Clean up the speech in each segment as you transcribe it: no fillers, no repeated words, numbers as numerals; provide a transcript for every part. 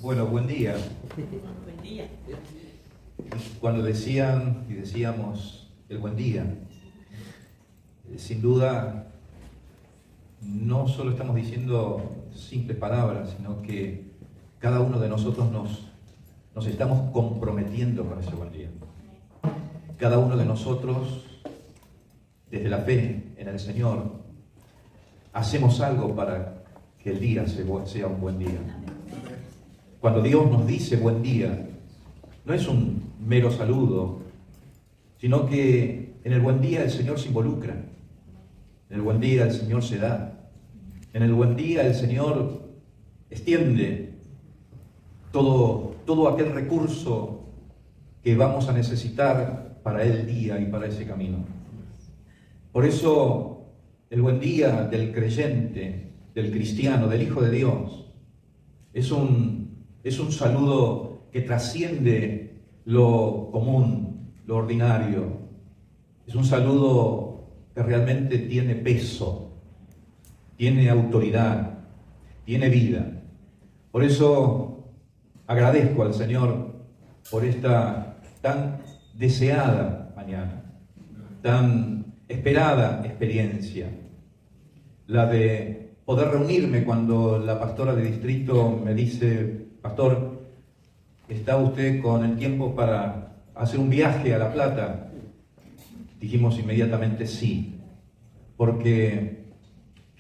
Bueno, buen día. Buen día. Cuando decían y decíamos el buen día, sin duda no solo estamos diciendo simples palabras, sino que cada uno de nosotros nos estamos comprometiendo con ese buen día. Cada uno de nosotros, desde la fe en el Señor, hacemos algo para que el día sea un buen día. Cuando Dios nos dice buen día, no es un mero saludo, sino que en el buen día el Señor se involucra, en el buen día el Señor se da, en el buen día el Señor extiende todo aquel recurso que vamos a necesitar para el día y para ese camino. Por eso el buen día del creyente, del cristiano, del Hijo de Dios, es un saludo que trasciende lo común, lo ordinario. Es un saludo que realmente tiene peso, tiene autoridad, tiene vida. Por eso agradezco al Señor por esta tan deseada mañana, tan esperada experiencia, la de poder reunirme cuando la pastora de distrito me dice: pastor, ¿está usted con el tiempo para hacer un viaje a La Plata? Dijimos inmediatamente sí, porque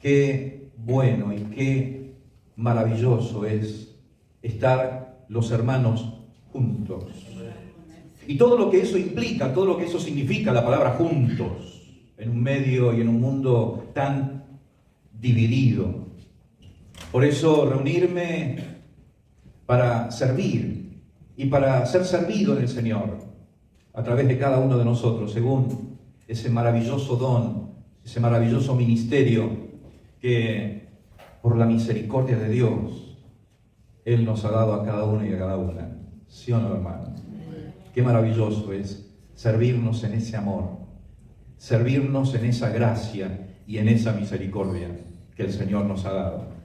qué bueno y qué maravilloso es estar los hermanos juntos. Y todo lo que eso implica, todo lo que eso significa, la palabra juntos, en un medio y en un mundo tan dividido. Por eso reunirme para servir y para ser servido en el Señor a través de cada uno de nosotros, según ese maravilloso don, ese maravilloso ministerio que por la misericordia de Dios Él nos ha dado a cada uno y a cada una. ¿Sí o no, hermano? Qué maravilloso es servirnos en ese amor, servirnos en esa gracia y en esa misericordia que el Señor nos ha dado.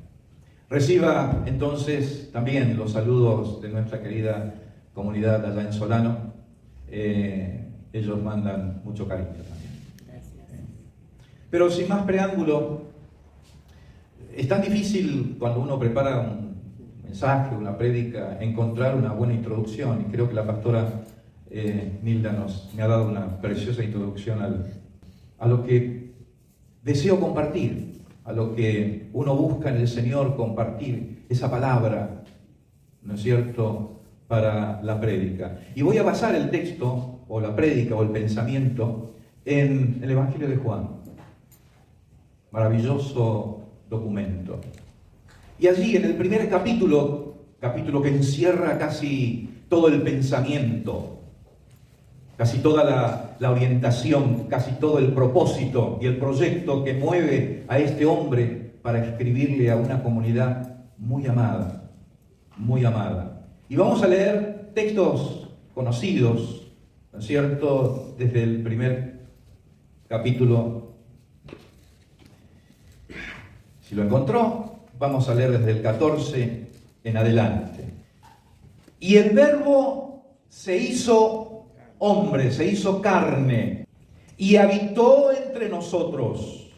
Reciba entonces también los saludos de nuestra querida comunidad allá en Solano. Ellos mandan mucho cariño también. Gracias. Pero sin más preámbulo, es tan difícil cuando uno prepara un mensaje, una prédica, encontrar una buena introducción, y creo que la pastora Nilda me ha dado una preciosa introducción a lo que deseo compartir, a lo que uno busca en el Señor compartir, esa palabra, ¿no es cierto?, para la prédica. Y voy a basar el texto, o la prédica, o el pensamiento, en el Evangelio de Juan. Maravilloso documento. Y allí, en el primer capítulo que encierra casi todo el pensamiento, casi toda la orientación, casi todo el propósito y el proyecto que mueve a este hombre para escribirle a una comunidad muy amada, muy amada. Y vamos a leer textos conocidos, ¿no es cierto?, desde el primer capítulo. Si lo encontró, vamos a leer desde el 14 en adelante. Y el Verbo se hizo hombre, se hizo carne y habitó entre nosotros,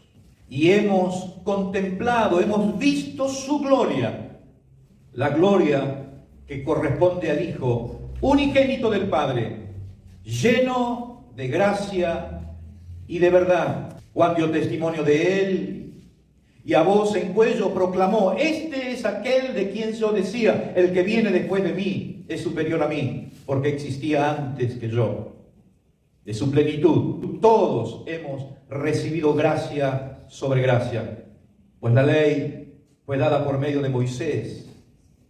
y hemos contemplado, hemos visto su gloria, la gloria que corresponde al Hijo unigénito del Padre, lleno de gracia y de verdad. Juan dio testimonio de él y a voz en cuello proclamó: este es aquel de quien yo decía, el que viene después de mí es superior a mí, porque existía antes que yo. De su plenitud todos hemos recibido gracia sobre gracia, pues la ley fue dada por medio de Moisés,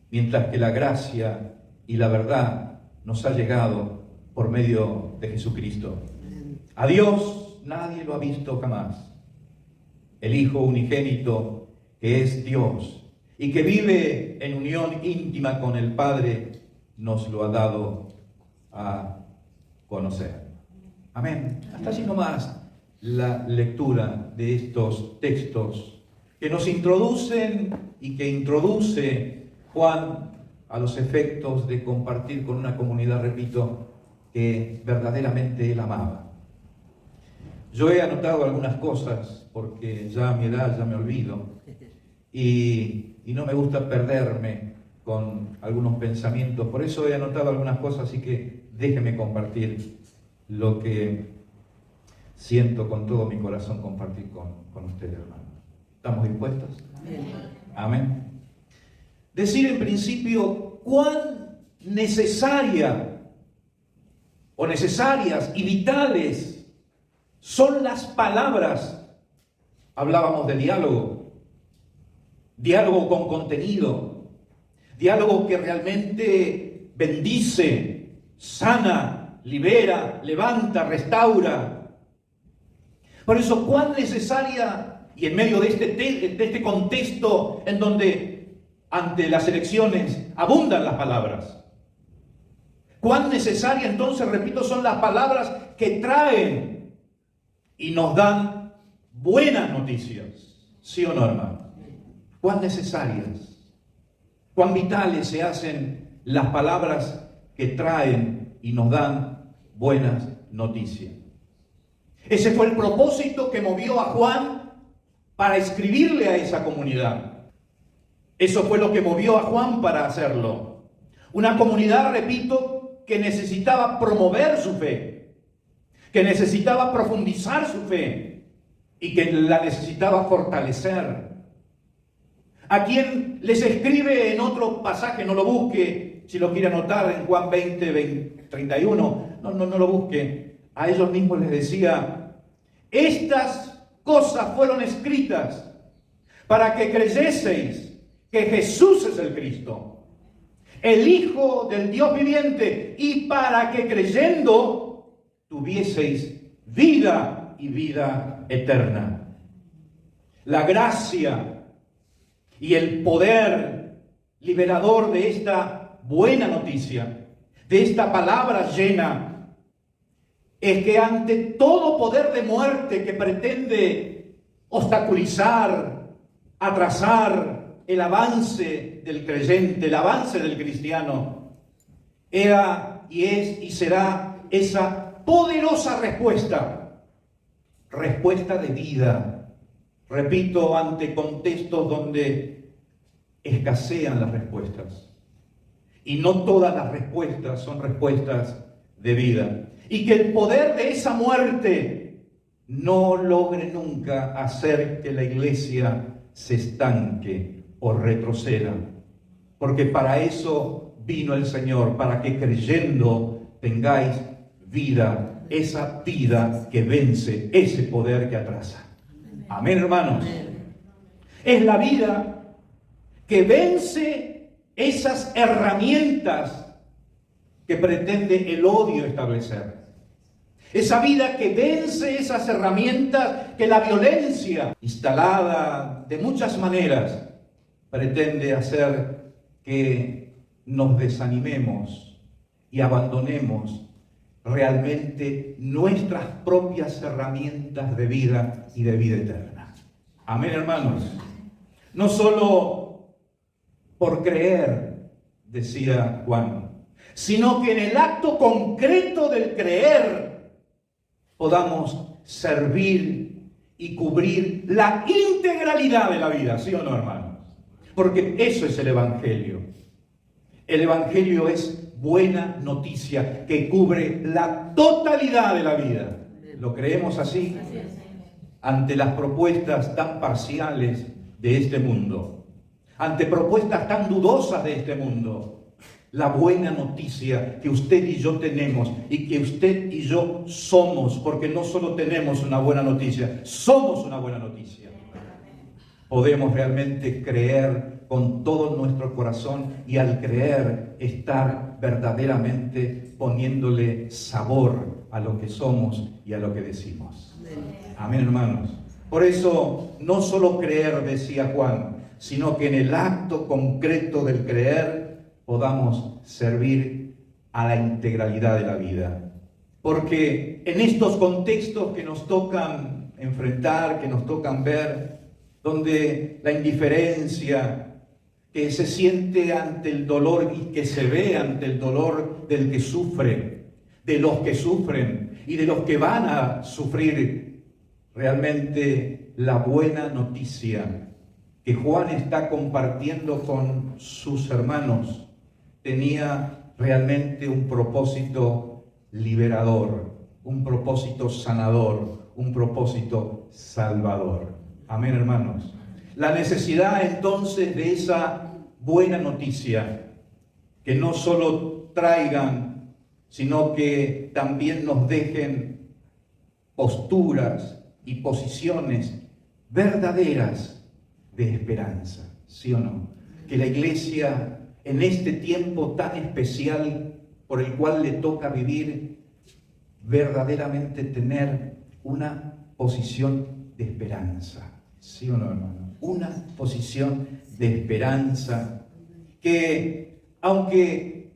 mientras que la gracia y la verdad nos ha llegado por medio de Jesucristo. A Dios nadie lo ha visto jamás. El Hijo unigénito, que es Dios y que vive en unión íntima con el Padre, nos lo ha dado a conocer. Amén. Hasta allí nomás la lectura de estos textos que nos introducen y que introduce Juan a los efectos de compartir con una comunidad, repito, que verdaderamente él amaba. Yo he anotado algunas cosas, porque ya a mi edad ya me olvido, y no me gusta perderme con algunos pensamientos. Por eso he anotado algunas cosas, así que déjeme compartir lo que siento con todo mi corazón compartir con ustedes, hermanos. ¿Estamos dispuestos? Amén. Decir en principio cuán necesarias y vitales son las palabras. Hablábamos de diálogo con contenido, diálogo que realmente bendice, sana, libera, levanta, restaura. Por eso, cuán necesaria, y en medio de este contexto en donde ante las elecciones abundan las palabras, cuán necesaria entonces, repito, son las palabras que traen y nos dan buenas noticias. ¿Sí o no, hermano? Cuán necesarias, cuán vitales se hacen las palabras que traen y nos dan buenas noticias. Ese fue el propósito que movió a Juan para escribirle a esa comunidad. Eso fue lo que movió a Juan para hacerlo. Una comunidad, repito, que necesitaba promover su fe, que necesitaba profundizar su fe y que la necesitaba fortalecer. A quien les escribe en otro pasaje, no lo busque, si lo quiere anotar en Juan 31, no lo busque. A ellos mismos les decía: estas cosas fueron escritas para que creyeseis que Jesús es el Cristo, el Hijo del Dios viviente, y para que creyendo tuvieseis vida y vida eterna. La gracia y el poder liberador de esta buena noticia, de esta palabra llena, es que ante todo poder de muerte que pretende obstaculizar, atrasar el avance del creyente, el avance del cristiano, era y es y será esa poderosa respuesta de vida. Repito, ante contextos donde escasean las respuestas. Y no todas las respuestas son respuestas de vida. Y que el poder de esa muerte no logre nunca hacer que la iglesia se estanque o retroceda. Porque para eso vino el Señor, para que creyendo tengáis vida, esa vida que vence ese poder que atrasa. Amén, hermanos. Es la vida que vence esas herramientas que pretende el odio establecer. Esa vida que vence esas herramientas que la violencia, instalada de muchas maneras, pretende hacer que nos desanimemos y abandonemos realmente nuestras propias herramientas de vida y de vida eterna. Amén, hermanos. No solo por creer, decía Juan, sino que en el acto concreto del creer podamos servir y cubrir la integralidad de la vida, ¿sí o no, hermanos? Porque eso es el Evangelio. El Evangelio es buena noticia que cubre la totalidad de la vida. ¿Lo creemos así? Ante las propuestas tan parciales de este mundo, ante propuestas tan dudosas de este mundo, la buena noticia que usted y yo tenemos y que usted y yo somos, porque no solo tenemos una buena noticia, somos una buena noticia. Podemos realmente creer con todo nuestro corazón y al creer estar verdaderamente poniéndole sabor a lo que somos y a lo que decimos. Amén, hermanos. Por eso, no solo creer, decía Juan, sino que en el acto concreto del creer podamos servir a la integralidad de la vida. Porque en estos contextos que nos tocan enfrentar, que nos tocan ver, donde la indiferencia, que se siente ante el dolor y que se ve ante el dolor del que sufre, de los que sufren y de los que van a sufrir. Realmente la buena noticia que Juan está compartiendo con sus hermanos tenía realmente un propósito liberador, un propósito sanador, un propósito salvador. Amén, hermanos. La necesidad entonces de esa buena noticia, que no solo traigan, sino que también nos dejen posturas y posiciones verdaderas de esperanza, ¿sí o no? Que la iglesia en este tiempo tan especial por el cual le toca vivir, verdaderamente tener una posición de esperanza, ¿sí o no, hermano? Una posición de esperanza que, aunque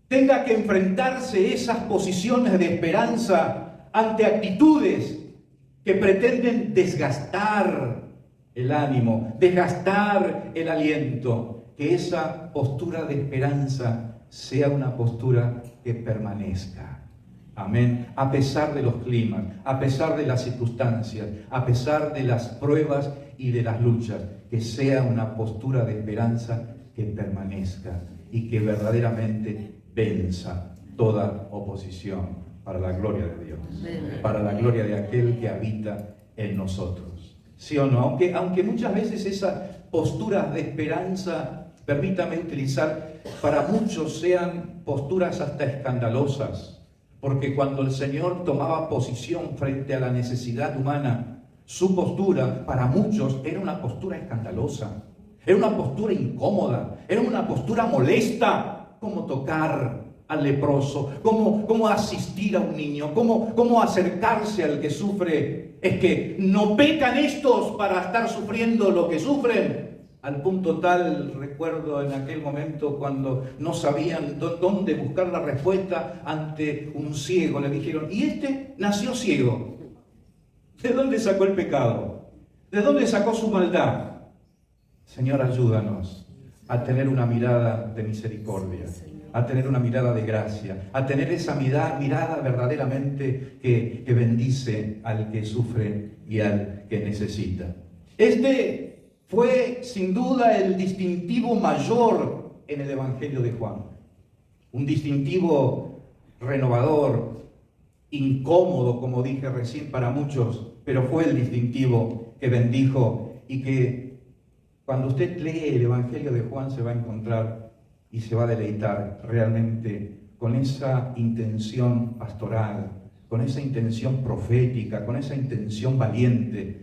tenga que enfrentarse esas posiciones de esperanza ante actitudes que pretenden desgastar el ánimo, desgastar el aliento, que esa postura de esperanza sea una postura que permanezca. Amén. A pesar de los climas, a pesar de las circunstancias, a pesar de las pruebas y de las luchas, que sea una postura de esperanza que permanezca y que verdaderamente venza toda oposición para la gloria de Dios, para la gloria de aquel que habita en nosotros. ¿Sí o no? Aunque muchas veces esas posturas de esperanza, permítame utilizar, para muchos sean posturas hasta escandalosas, porque cuando el Señor tomaba posición frente a la necesidad humana, su postura para muchos era una postura escandalosa, era una postura incómoda, era una postura molesta, como tocar al leproso, como asistir a un niño, como acercarse al que sufre. Es que no pecan estos para estar sufriendo lo que sufren. Al punto tal, recuerdo en aquel momento cuando no sabían dónde buscar la respuesta ante un ciego, le dijeron, ¿y este nació ciego? ¿De dónde sacó el pecado? ¿De dónde sacó su maldad? Señor, ayúdanos a tener una mirada de misericordia, a tener una mirada de gracia, a tener esa mirada verdaderamente que bendice al que sufre y al que necesita. Este fue sin duda el distintivo mayor en el Evangelio de Juan. Un distintivo renovador, incómodo, como dije recién para muchos, pero fue el distintivo que bendijo y que cuando usted lee el Evangelio de Juan se va a encontrar y se va a deleitar realmente con esa intención pastoral, con esa intención profética, con esa intención valiente.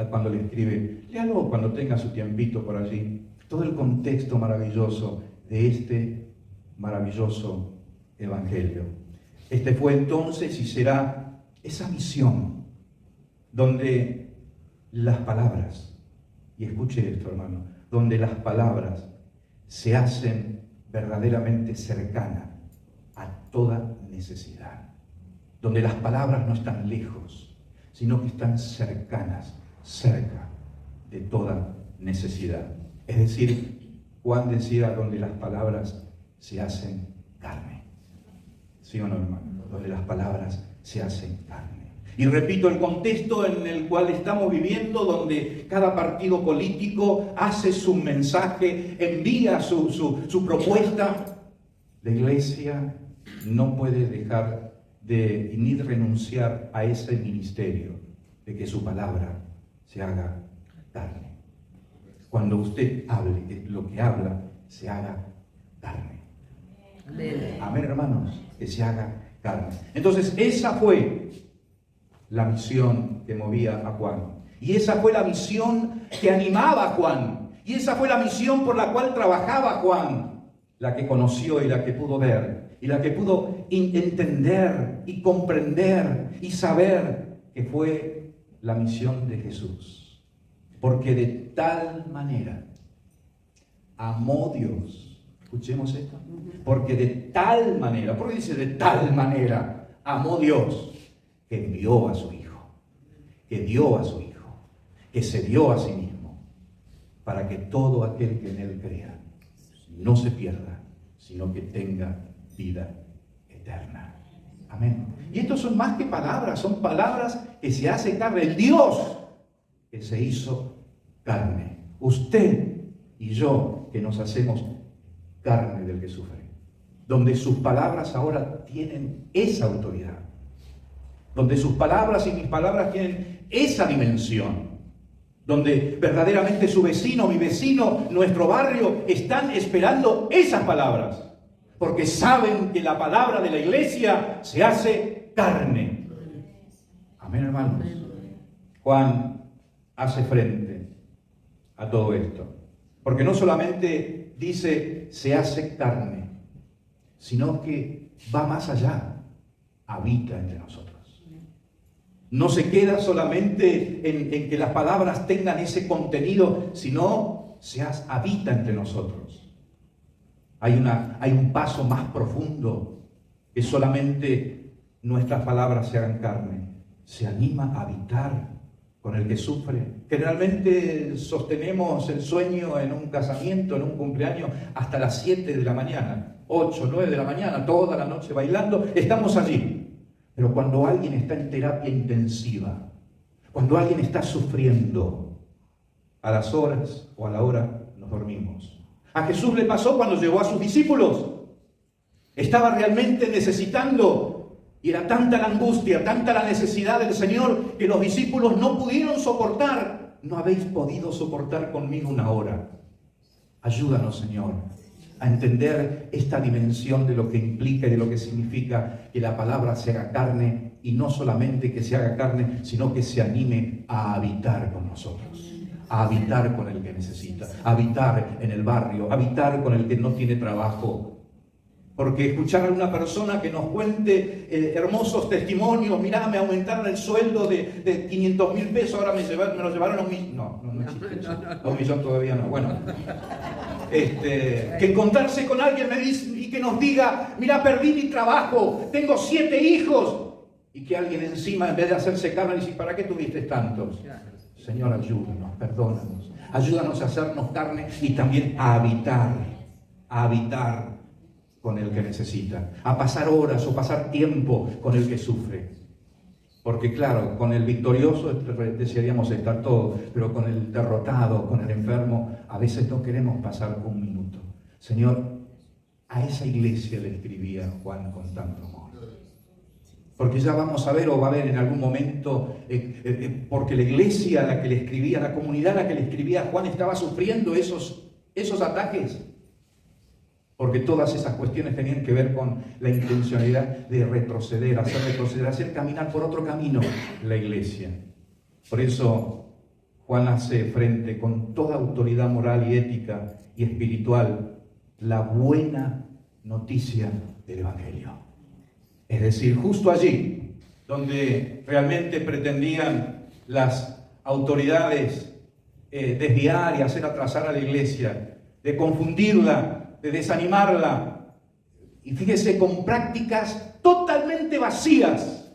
Cuando le escribe, léalo cuando tenga su tiempito por allí, todo el contexto maravilloso de este maravilloso Evangelio. Este fue entonces y será esa misión donde las palabras, y escuche esto, hermano, donde las palabras se hacen verdaderamente cercanas a toda necesidad, donde las palabras no están lejos, sino que están cercanas, cerca de toda necesidad. Es decir, Juan decía, donde las palabras se hacen carne. ¿Sí o no, hermano? Donde las palabras se hacen carne. Y repito, el contexto en el cual estamos viviendo, donde cada partido político hace su mensaje, envía su propuesta, la iglesia no puede dejar ni renunciar a ese ministerio de que su palabra se haga carne. Cuando usted hable, lo que habla se haga carne. Amén, hermanos, que se haga carne. Entonces, esa fue la misión que movía a Juan. Y esa fue la misión que animaba a Juan. Y esa fue la misión por la cual trabajaba Juan, la que conoció y la que pudo ver. Y la que pudo entender y comprender y saber que fue la misión de Jesús. Porque de tal manera amó Dios. Escuchemos esto. Porque de tal manera, ¿por qué dice de tal manera? Amó Dios que envió a su Hijo, que dio a su Hijo, que se dio a sí mismo para que todo aquel que en Él crea no se pierda, sino que tenga vida eterna. Amén. Y estos son más que palabras, son palabras que se hace carne. El Dios que se hizo carne. Usted y yo que nos hacemos carne del que sufre. Donde sus palabras ahora tienen esa autoridad. Donde sus palabras y mis palabras tienen esa dimensión. Donde verdaderamente su vecino, mi vecino, nuestro barrio están esperando esas palabras. Porque saben que la palabra de la iglesia se hace carne. Amén, hermanos. Juan hace frente a todo esto. Porque no solamente dice se hace carne, sino que va más allá, habita entre nosotros. No se queda solamente en que las palabras tengan ese contenido, sino habita entre nosotros. Hay un paso más profundo, que solamente nuestras palabras se hagan carne. Se anima a habitar con el que sufre. Generalmente sostenemos el sueño en un casamiento, en un cumpleaños, hasta las 7 de la mañana, 8, 9 de la mañana, toda la noche bailando, estamos allí. Pero cuando alguien está en terapia intensiva, cuando alguien está sufriendo, a las horas o a la hora nos dormimos. A Jesús le pasó cuando llevó a sus discípulos. Estaba realmente necesitando, y era tanta la angustia, tanta la necesidad del Señor, que los discípulos no pudieron soportar. No habéis podido soportar conmigo una hora. Ayúdanos, Señor, a entender esta dimensión de lo que implica y de lo que significa que la palabra se haga carne, y no solamente que se haga carne, sino que se anime a habitar con nosotros. A habitar con el que necesita, a habitar en el barrio, a habitar con el que no tiene trabajo. Porque escuchar a una persona que nos cuente hermosos testimonios, mirá, me aumentaron el sueldo de 500.000 pesos, ahora me lo llevaron a 1.000.000. No existe eso. A 1.000.000 todavía no. Bueno, que encontrarse con alguien y que nos diga, mirá, perdí mi trabajo, tengo 7 hijos. Y que alguien encima, en vez de hacerse carne, dice, ¿para qué tuviste tantos? Señor, ayúdanos, perdónanos. Ayúdanos a hacernos carne y también a habitar con el que necesita. A pasar horas o pasar tiempo con el que sufre. Porque claro, con el victorioso desearíamos estar todos, pero con el derrotado, con el enfermo, a veces no queremos pasar un minuto. Señor, a esa iglesia le escribía Juan con tanto amor. Porque ya vamos a ver, o va a haber en algún momento, porque la iglesia a la que le escribía, la comunidad a la que le escribía Juan estaba sufriendo esos ataques. Porque todas esas cuestiones tenían que ver con la intencionalidad de hacer caminar por otro camino la iglesia. Por eso Juan hace frente con toda autoridad moral y ética y espiritual la buena noticia del Evangelio. Es decir, justo allí donde realmente pretendían las autoridades desviar y hacer atrasar a la iglesia, de confundirla, de desanimarla, y fíjese, con prácticas totalmente vacías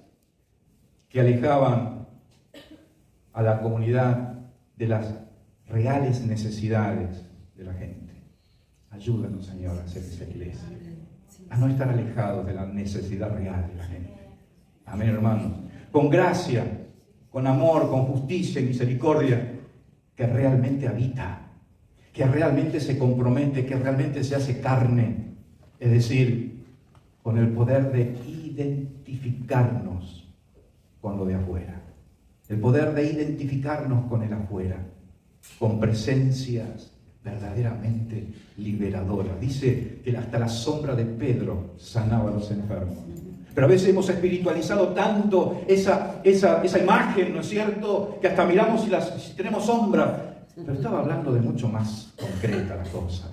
que alejaban a la comunidad de las reales necesidades de la gente. Ayúdanos, Señor, a hacer esa iglesia, a no estar alejados de la necesidad real de la gente. Amén, hermanos. Con gracia, con amor, con justicia y misericordia, que realmente habita, que realmente se compromete, que realmente se hace carne. Es decir, con el poder de identificarnos con lo de afuera. El poder de identificarnos con el afuera, con presencias verdaderamente liberadoras. Dice que hasta la sombra de Pedro sanaba a los enfermos. Pero a veces hemos espiritualizado tanto esa imagen, ¿no es cierto?, que hasta miramos si tenemos sombra. Pero estaba hablando de mucho más concreta la cosa.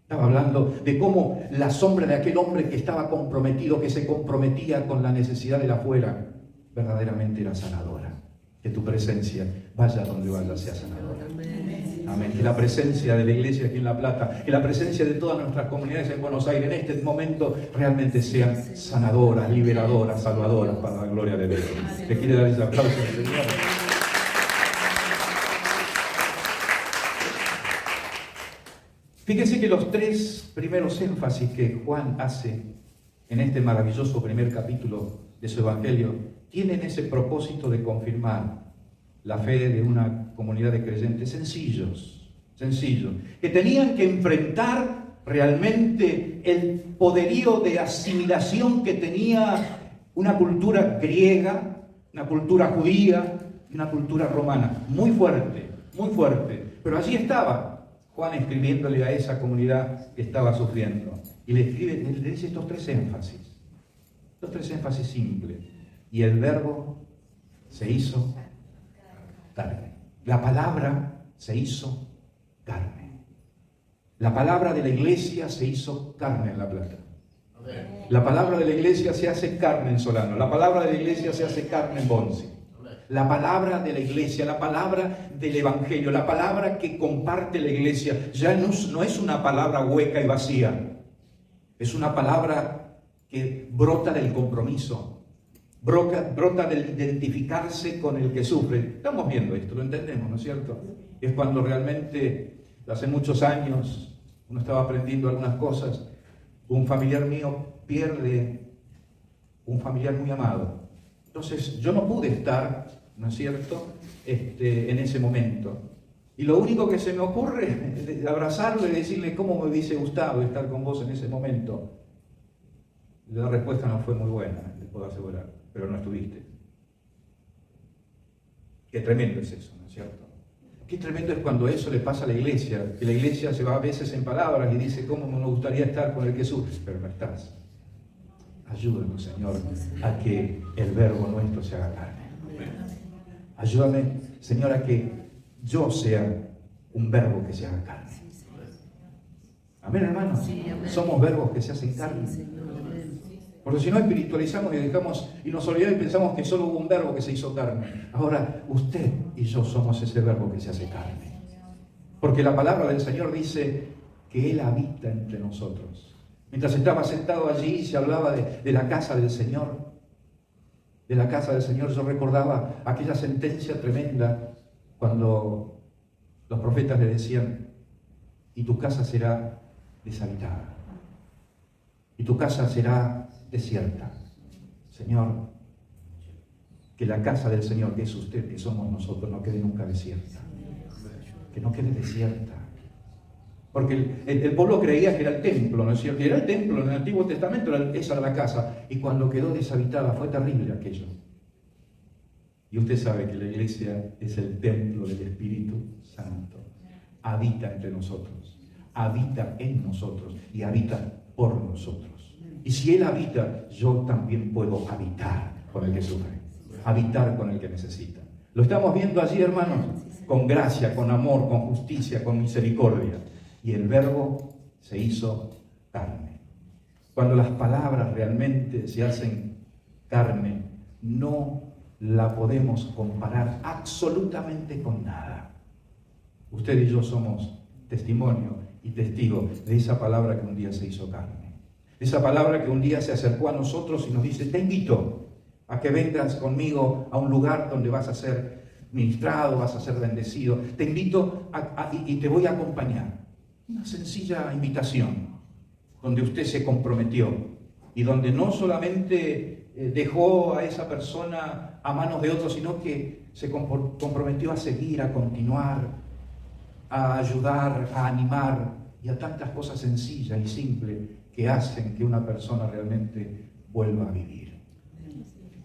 Estaba hablando de cómo la sombra de aquel hombre que estaba comprometido, que se comprometía con la necesidad de la afuera, verdaderamente era sanadora. Que tu presencia, vaya donde vaya, sea sanadora. Amén. Que la presencia de la iglesia aquí en La Plata, que la presencia de todas nuestras comunidades en Buenos Aires en este momento realmente sean sanadoras, liberadoras, salvadoras para la gloria de Dios. ¿Le quiere dar ese aplauso al Señor? Fíjense que los tres primeros énfasis que Juan hace en este maravilloso primer capítulo de su Evangelio tienen ese propósito de confirmar la fe de una comunidad de creyentes sencillos, que tenían que enfrentar realmente el poderío de asimilación que tenía una cultura griega, una cultura judía y una cultura romana. Muy fuerte, pero allí estaba Juan escribiéndole a esa comunidad que estaba sufriendo. Y le dice estos tres énfasis simples. Y el Verbo se hizo carne. La palabra se hizo carne. La palabra de la iglesia se hizo carne en La Plata. La palabra de la iglesia se hace carne en Solano. La palabra de la iglesia se hace carne en Bonzi. La palabra de la iglesia, la palabra del Evangelio, la palabra que comparte la iglesia, ya no es una palabra hueca y vacía. Es una palabra que brota del compromiso, brota del identificarse con el que sufre. Estamos viendo esto, lo entendemos, ¿no es cierto? Es cuando realmente, hace muchos años, uno estaba aprendiendo algunas cosas, un familiar mío pierde un familiar muy amado. Entonces yo no pude estar, ¿no es cierto?, en ese momento. Y lo único que se me ocurre es abrazarlo y decirle cómo me hubiese gustado estar con vos en ese momento. La respuesta no fue muy buena, les puedo asegurar, pero no estuviste. Qué tremendo es eso, ¿no es cierto? Qué tremendo es cuando eso le pasa a la iglesia, que la iglesia se va a veces en palabras y dice cómo me gustaría estar con el que sufre, pero no estás. Ayúdanos, Señor, a que el Verbo nuestro se haga carne. Ayúdame, Señor, a que yo sea un verbo que se haga carne. Amén, hermanos. Somos verbos que se hacen carne. Porque si no espiritualizamos y nos olvidamos y pensamos que solo hubo un verbo que se hizo carne. Ahora, usted y yo somos ese verbo que se hace carne. Porque la palabra del Señor dice que Él habita entre nosotros. Mientras estaba sentado allí se hablaba de la casa del Señor. De la casa del Señor yo recordaba aquella sentencia tremenda cuando los profetas le decían: y tu casa será deshabitada. Y tu casa será desierta. Señor, que la casa del Señor, que es usted, que somos nosotros, no quede nunca desierta. Que no quede desierta. Porque el pueblo creía que era el templo, ¿no es cierto? Era el templo en el Antiguo Testamento, esa era la casa. Y cuando quedó deshabitada fue terrible aquello. Y usted sabe que la iglesia es el templo del Espíritu Santo. Habita entre nosotros, habita en nosotros y habita por nosotros. Y si Él habita, yo también puedo habitar con el que sufre, habitar con el que necesita. Lo estamos viendo allí, hermanos, con gracia, con amor, con justicia, con misericordia. Y el Verbo se hizo carne. Cuando las palabras realmente se hacen carne, no la podemos comparar absolutamente con nada. Usted y yo somos testimonio y testigo de esa palabra que un día se hizo carne. Esa palabra que un día se acercó a nosotros y nos dice: te invito a que vengas conmigo a un lugar donde vas a ser ministrado, vas a ser bendecido. Te invito y te voy a acompañar. Una sencilla invitación, donde usted se comprometió y donde no solamente dejó a esa persona a manos de otros, sino que se comprometió a seguir, a continuar, a ayudar, a animar y a tantas cosas sencillas y simples que hacen que una persona realmente vuelva a vivir,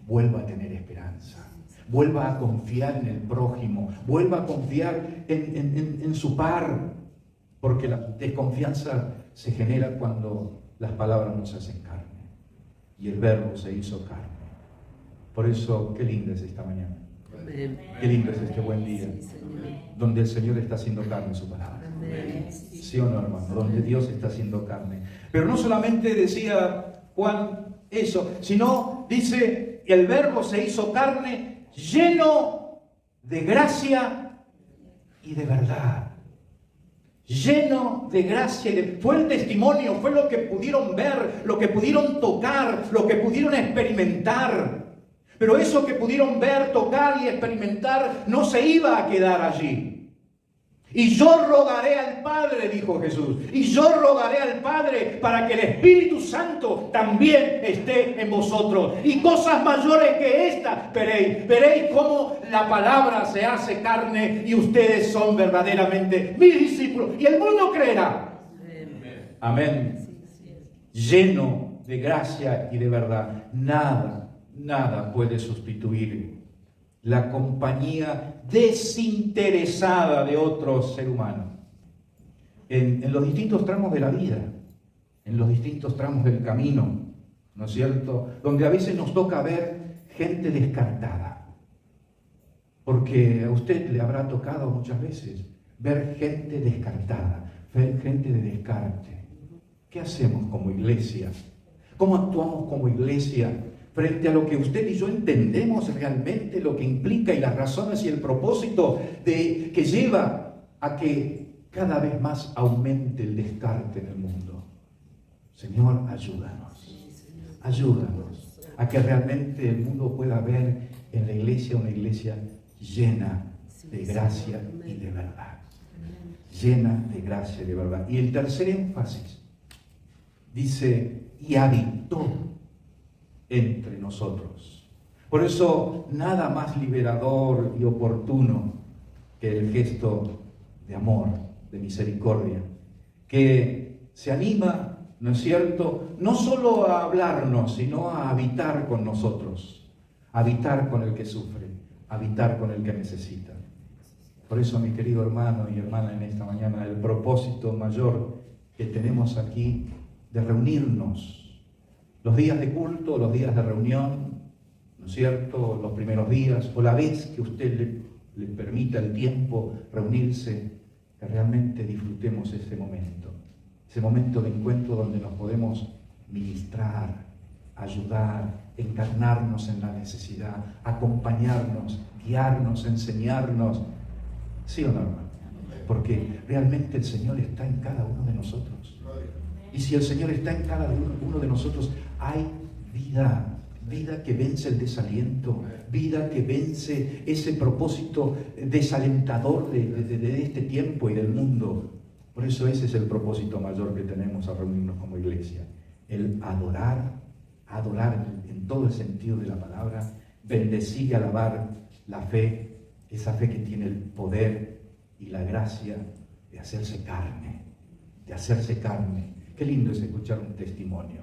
vuelva a tener esperanza, vuelva a confiar en el prójimo, vuelva a confiar en su par. Porque la desconfianza se genera cuando las palabras no se hacen carne. Y el Verbo se hizo carne. Por eso, qué linda es esta mañana. Qué lindo es este buen día. Donde el Señor está haciendo carne su palabra. ¿Sí o no, hermano? Donde Dios está haciendo carne. Pero no solamente decía Juan eso, sino dice: el Verbo se hizo carne lleno de gracia y de verdad. Lleno de gracia. Fue el testimonio, fue lo que pudieron ver, lo que pudieron tocar, lo que pudieron experimentar. Pero eso que pudieron ver, tocar y experimentar no se iba a quedar allí. Y yo rogaré al Padre, dijo Jesús, y yo rogaré al Padre para que el Espíritu Santo también esté en vosotros. Y cosas mayores que estas veréis. Veréis cómo la palabra se hace carne y ustedes son verdaderamente mis discípulos. Y el mundo creerá. Amén. Lleno de gracia y de verdad. Nada puede sustituir la compañía desinteresada de otro ser humano en los distintos tramos de la vida, en los distintos tramos del camino, ¿no es cierto? Donde a veces nos toca ver gente descartada, porque a usted le habrá tocado muchas veces ver gente descartada, ver gente de descarte. ¿Qué hacemos como iglesia? ¿Cómo actuamos como iglesia frente a lo que usted y yo entendemos realmente, lo que implica y las razones y el propósito que lleva a que cada vez más aumente el descarte en el mundo? Señor, ayúdanos a que realmente el mundo pueda ver en la iglesia una iglesia llena de gracia y de verdad. Llena de gracia y de verdad. Y el tercer énfasis dice, y habitó entre nosotros. Por eso, nada más liberador y oportuno que el gesto de amor, de misericordia, que se anima, ¿no es cierto?, no solo a hablarnos, sino a habitar con nosotros, habitar con el que sufre, habitar con el que necesita. Por eso, mi querido hermano y hermana, en esta mañana, el propósito mayor que tenemos aquí de reunirnos, los días de culto, los días de reunión, ¿no es cierto?, los primeros días, o la vez que usted le permita el tiempo reunirse, que realmente disfrutemos ese momento de encuentro donde nos podemos ministrar, ayudar, encarnarnos en la necesidad, acompañarnos, guiarnos, enseñarnos. ¿Sí o no, hermano? Porque realmente el Señor está en cada uno de nosotros. Y si el Señor está en cada uno de nosotros, hay vida que vence el desaliento, vida que vence ese propósito desalentador de este tiempo y del mundo. Por eso ese es el propósito mayor que tenemos al reunirnos como iglesia, el adorar en todo el sentido de la palabra, bendecir y alabar la fe, esa fe que tiene el poder y la gracia de hacerse carne, Qué lindo es escuchar un testimonio.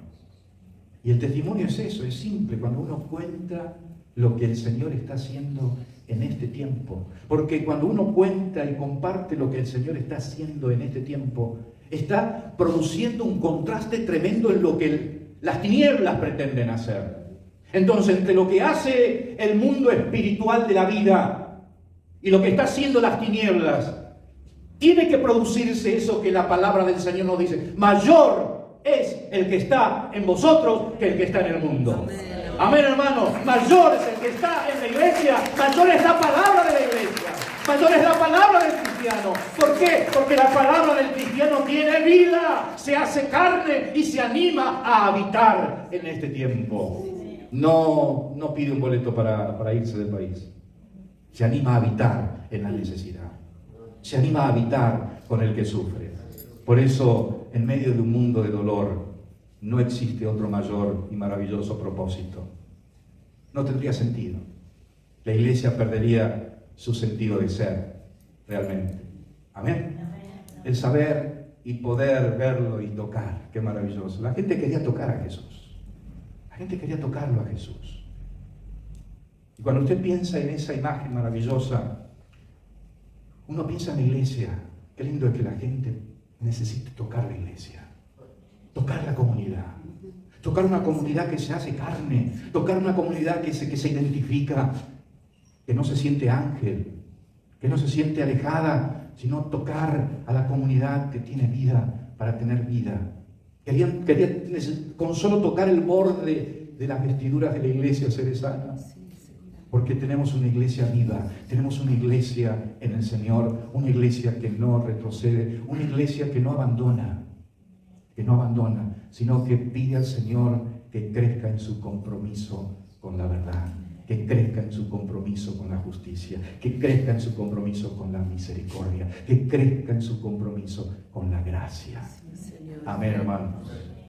Y el testimonio es eso, es simple, cuando uno cuenta lo que el Señor está haciendo en este tiempo. Porque cuando uno cuenta y comparte lo que el Señor está haciendo en este tiempo, está produciendo un contraste tremendo en lo que las tinieblas pretenden hacer. Entonces, entre lo que hace el mundo espiritual de la vida y lo que está haciendo las tinieblas, tiene que producirse eso que la palabra del Señor nos dice: mayor es el que está en vosotros que el que está en el mundo. Amén, hermano. Mayor es el que está en la iglesia, mayor es la palabra de la iglesia, mayor es la palabra del cristiano. ¿Por qué? Porque la palabra del cristiano tiene vida, se hace carne y se anima a habitar en este tiempo. No pide un boleto para irse del país. Se anima a habitar en la necesidad. Se anima a habitar con el que sufre. Por eso, en medio de un mundo de dolor, no existe otro mayor y maravilloso propósito. No tendría sentido. La iglesia perdería su sentido de ser, realmente. Amén. El saber y poder verlo y tocar, qué maravilloso. La gente quería tocar a Jesús. La gente quería tocarlo a Jesús. Y cuando usted piensa en esa imagen maravillosa, uno piensa en la iglesia. Qué lindo es que la gente necesite tocar la iglesia, tocar la comunidad, tocar una comunidad que se hace carne, tocar una comunidad que se identifica, que no se siente ángel, que no se siente alejada, sino tocar a la comunidad que tiene vida para tener vida. Querían con solo tocar el borde de las vestiduras de la iglesia ser sana. Porque tenemos una iglesia viva, tenemos una iglesia en el Señor, una iglesia que no retrocede, una iglesia que no abandona, sino que pide al Señor que crezca en su compromiso con la verdad, que crezca en su compromiso con la justicia, que crezca en su compromiso con la misericordia, que crezca en su compromiso con la gracia. Amén, hermanos.